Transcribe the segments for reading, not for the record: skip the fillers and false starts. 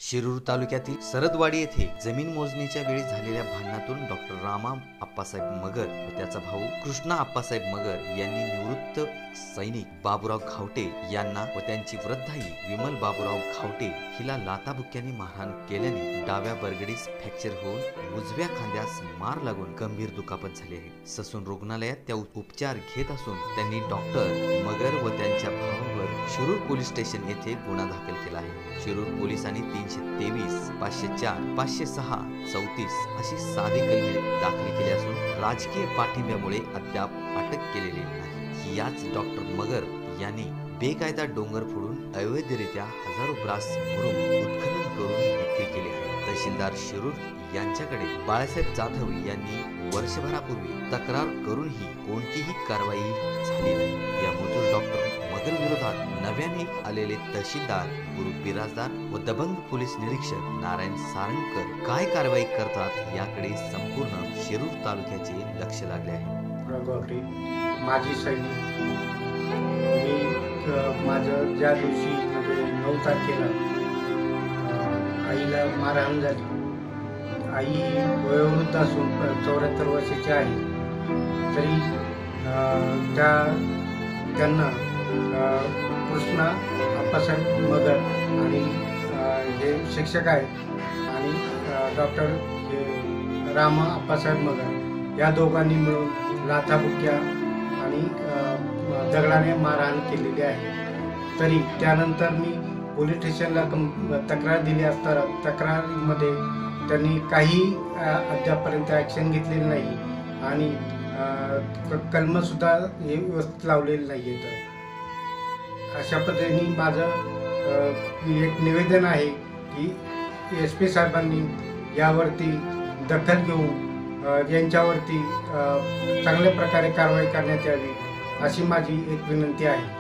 शिरूर तालुक्यातील सरदवाडी येथे जमीन मोजणीच्या वेळी झालेल्या भांडणातून डॉक्टर रामा आप्पासाहेब मगर व त्याचा भाऊ कृष्णा आप्पासाहेब मगर यांनी निवृत्त सैनिक बाबूराव खावटे यांना व त्यांची वृद्ध आई विमल बाबूराव खावटे हिला लाथाबुक्क्यांनी मारहाण केल्याने डाव्या बरगडीस फ्रॅक्चर होऊन उजव्या खांद्यास मार लागून गंभीर दुखापत झाली आहे। ससून रुग्णालयात त्या उपचार घेत असून त्यांनी डॉक्टर मगर व त्यांच्या भावावर शिरूर पोलीस स्टेशन येथे गुन्हा दाखल केला आहे। शिरूर पोलिसांनी 323, 504, 506, 34 अशी साधी कलमे दाखल केली असून राजकीय पाठिंब्यामुळे अद्याप अटक केलेली नाही। याच डॉक्टर मगर यांनी बेकायदा डोंगर फोडून अवैधरित्या हजारो ब्रास भरून उत्खनन करून विक्री केली आहे। तहसीलदार शिरूर यांच्याकडे बाळासाहेब जाधव यांनी वर्षभरापूर्वी तक्रार करूनही कोणतीही कारवाई झाली नाही। या मजूर डॉक्टर मगर विरोधात नव्याने आलेले तहसीलदार गुरु बिराजदार व दबंग पोलीस निरीक्षक नारायण सारंगकर काय कारवाई करतात याकडे संपूर्ण शिरूर तालुक्याचे लक्ष लागले आहे। माझी सैनिक मी माझं ज्या दिवशी म्हणजे 9 तारखेला आईला मारहाण झाली। आई वयोवृद्ध असून 74 वर्षाची आहे, तरी त्यांना कृष्णा आप्पासाहेब मगर आणि जे शिक्षक आहेत आणि डॉक्टर रामा आप्पासाहेब मगर या दोघांनी मिळून लाथाबुक्क्या आणि दगडाने मारहाण केलेली आहे। तरी त्यानंतर मी पोलीस स्टेशनला तक्रार दिली असता तक्रारीमध्ये त्यांनी काही अद्यापर्यंत ॲक्शन घेतलेली नाही आणि कलमसुद्धा हे व्यवस्थित लावलेलं नाही आहे। अशा पद्धतीने माझं एक निवेदन आहे की SP साहेबांनी यावरती दखल घेऊन यांच्यावरती चांगल्या प्रकारे कारवाई करण्यात यावी अशी माझी एक विनंती आहे।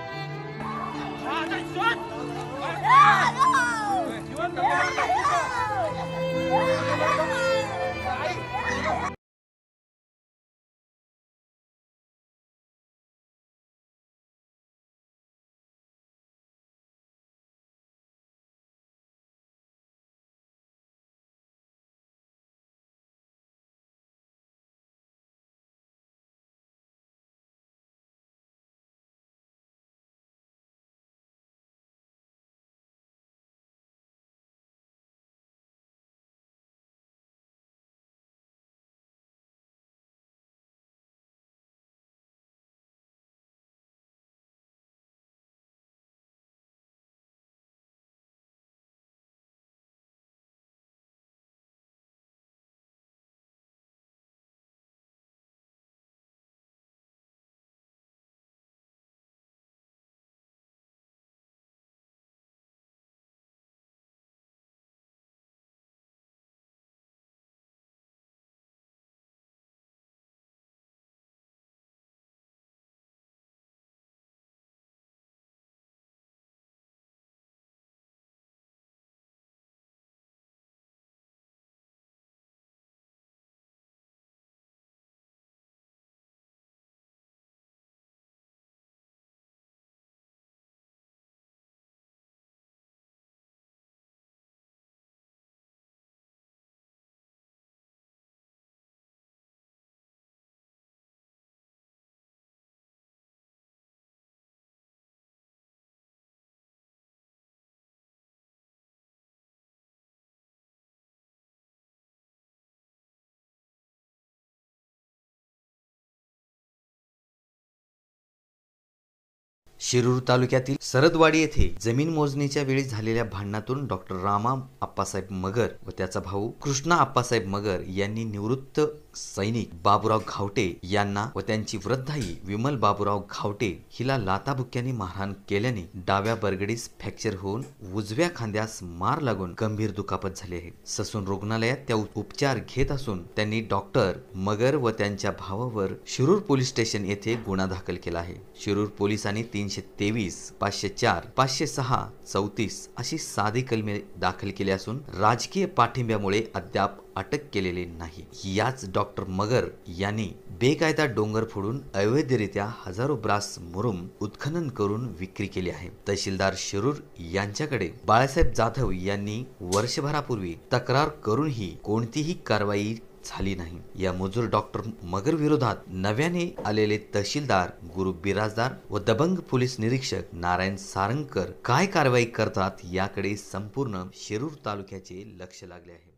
शिरूर तालुक्यातील सरदवाडी येथे जमीन मोजणीच्या वेळी झालेल्या भांडणातून डॉक्टर रामा आप्पासाहेब मगर व त्याचा भाऊ कृष्णा आप्पासाहेब मगर यांनी निवृत्त सैनिक बाबूराव खावटे यांना व त्यांची वृद्ध आई विमल बाबूराव खावटे हिला लाथाबुक्क्यांनी मारहाण केल्याने डाव्या बरगडीस फ्रॅक्चर होऊन उजव्या खांद्यास मार लागून गंभीर दुखापत झाली आहे। ससून रुग्णालयात त्या उपचार घेत असून त्यांनी डॉक्टर मगर व त्यांच्या भावावर शिरूर पोलीस स्टेशन येथे गुन्हा दाखल केला आहे। शिरूर पोलिसांनी 323, 504, 506, 34 अशी साधी कलमे दाखल केली असून राजकीय पाठिंब्यामुळे अद्याप अटक केलेले नाही. याच डॉक्टर मगर यांनी बेकायदा डोंगर फोडून अवैधरित्या हजारो ब्रास मुरुम उत्खनन करून विक्री केली आहे. तहसीलदार शिरूर यांच्याकडे बाळासाहेब जाधव यांनी वर्षभरापूर्वी तक्रार करूनही कोणतीही कारवाई झाली नाही. या मजूर डॉक्टर मगर विरोधात नव्याने आलेले तहसीलदार गुरु बिराजदार व दबंग पोलीस निरीक्षक नारायण सारंगकर काय कारवाई करतात याकडे संपूर्ण शिरूर तालुक्याचे लक्ष लागले आहे.